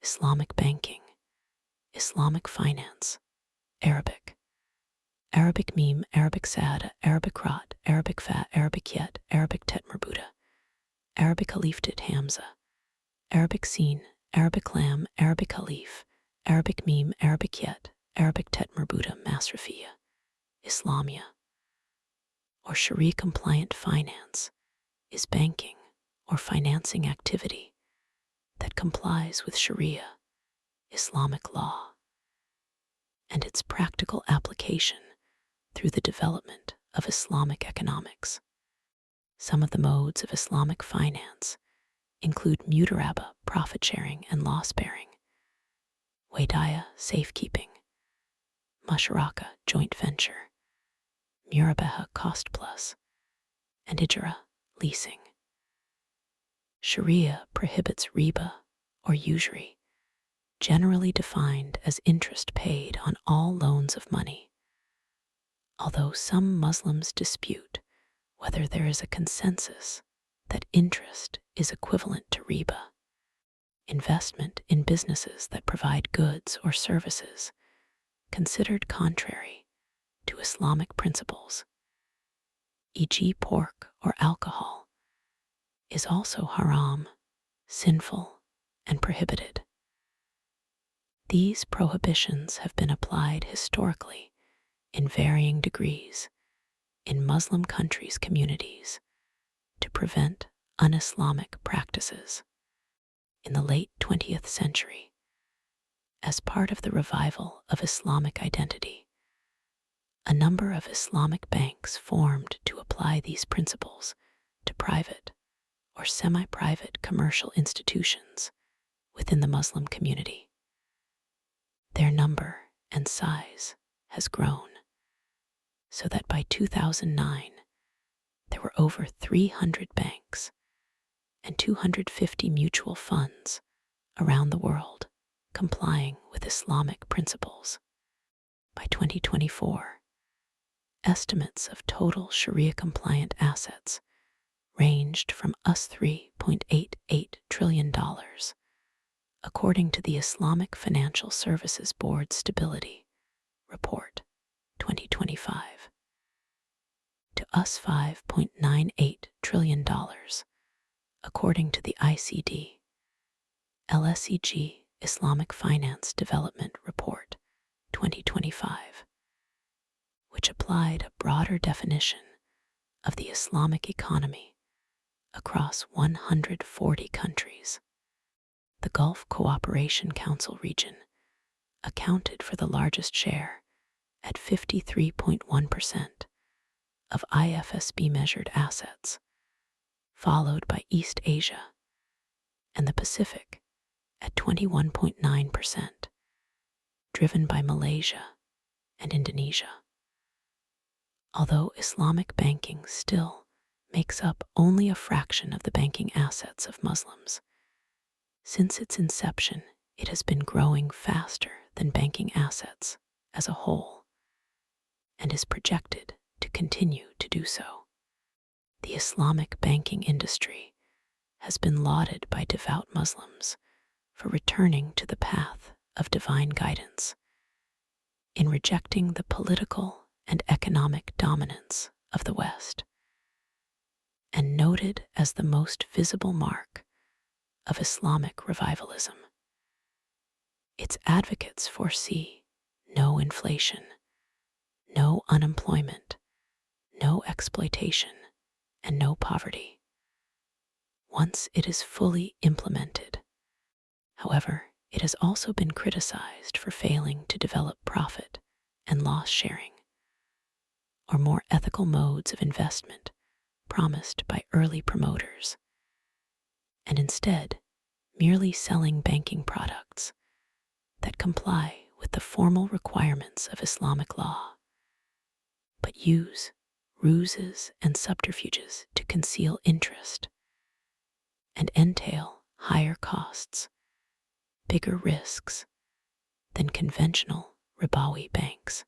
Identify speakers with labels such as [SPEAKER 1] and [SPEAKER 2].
[SPEAKER 1] Islamic banking, Islamic finance, Arabic, Arabic meme, Arabic saada, Arabic rat, Arabic fa, Arabic yet, Arabic tet merbuta, Arabic haliftit hamza, Arabic sin, Arabic lam, Arabic halif, Arabic meme, Arabic yet, Arabic tet merbuta masrafiya, Islamia, or Sharia-compliant finance is banking or financing activity that complies with Sharia, Islamic law, and its practical application through the development of Islamic economics. Some of the modes of Islamic finance include mudaraba, profit-sharing and loss-bearing, wadaya, safekeeping, musharaka, joint venture, murabaha, cost-plus, and ijara, leasing. Sharia prohibits riba, or usury, generally defined as interest paid on all loans of money. Although some Muslims dispute whether there is a consensus that interest is equivalent to riba, investment in businesses that provide goods or services considered contrary to Islamic principles, e.g. pork or alcohol, is also haram, sinful, and prohibited. These prohibitions have been applied historically in varying degrees in Muslim countries' communities to prevent un-Islamic practices. In the late 20th century, as part of the revival of Islamic identity, a number of Islamic banks formed to apply these principles to private or semi-private commercial institutions within the Muslim community. Their number and size has grown, so that by 2009, there were over 300 banks and 250 mutual funds around the world complying with Islamic principles. By 2024, estimates of total Sharia-compliant assets ranged from $3.88 trillion, according to the Islamic Financial Services Board Stability Report 2025, to $5.98 trillion, according to the ICD LSEG Islamic Finance Development Report 2025, which applied a broader definition of the Islamic economy across 140 countries. The Gulf Cooperation Council region accounted for the largest share at 53.1% of IFSB measured assets, followed by East Asia and the Pacific at 21.9%, driven by Malaysia and Indonesia. Although Islamic banking still makes up only a fraction of the banking assets of Muslims, since its inception, it has been growing faster than banking assets as a whole, and is projected to continue to do so. The Islamic banking industry has been lauded by devout Muslims for returning to the path of divine guidance, in rejecting the political and economic dominance of the West, and noted as the most visible mark of Islamic revivalism. Its advocates foresee no inflation, no unemployment, no exploitation, and no poverty once it is fully implemented. However, it has also been criticized for failing to develop profit and loss sharing, or more ethical modes of investment promised by early promoters, and instead merely selling banking products that comply with the formal requirements of Islamic law, but use ruses and subterfuges to conceal interest and entail higher costs, bigger risks than conventional ribawi banks.